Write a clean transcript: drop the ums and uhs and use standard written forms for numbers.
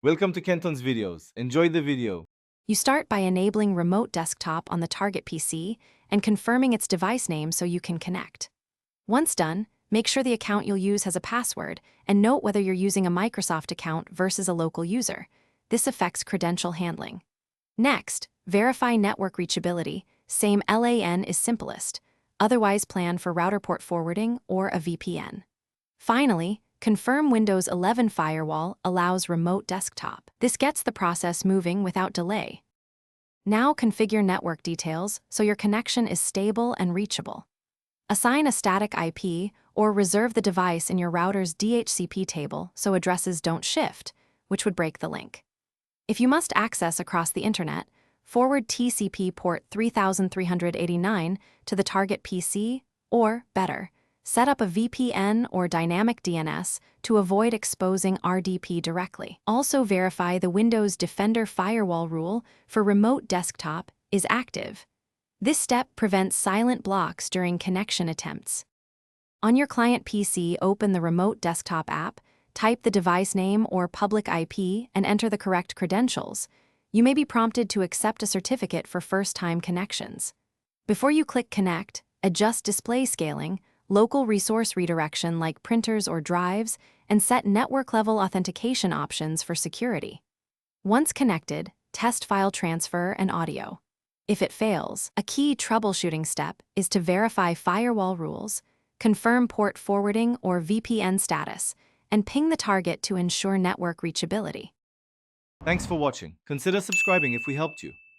Welcome to Kenton's videos. Enjoy the video. You start by enabling Remote Desktop on the target PC and confirming its device name so you can connect. Once done, make sure the account you'll use has a password and note whether you're using a Microsoft account versus a local user. This affects credential handling. Next, verify network reachability. Same LAN is simplest. Otherwise, plan for router port forwarding or a VPN. Finally, confirm Windows 11 Firewall allows remote desktop. This gets the process moving without delay. Now configure network details so your connection is stable and reachable. Assign a static IP or reserve the device in your router's DHCP table so addresses don't shift, which would break the link. If you must access across the internet, forward TCP port 3389 to the target PC, or better, set up a VPN or dynamic DNS to avoid exposing RDP directly. Also verify the Windows Defender Firewall rule for remote desktop is active. This step prevents silent blocks during connection attempts. On your client PC, open the Remote Desktop app, type the device name or public IP, and enter the correct credentials. You may be prompted to accept a certificate for first-time connections. Before you click Connect, adjust display scaling, local resource redirection like printers or drives, and set network-level authentication options for security. Once connected, test file transfer and audio. If it fails, a key troubleshooting step is to verify firewall rules, confirm port forwarding or VPN status, and ping the target to ensure network reachability. Thanks for watching. Consider subscribing if we helped you.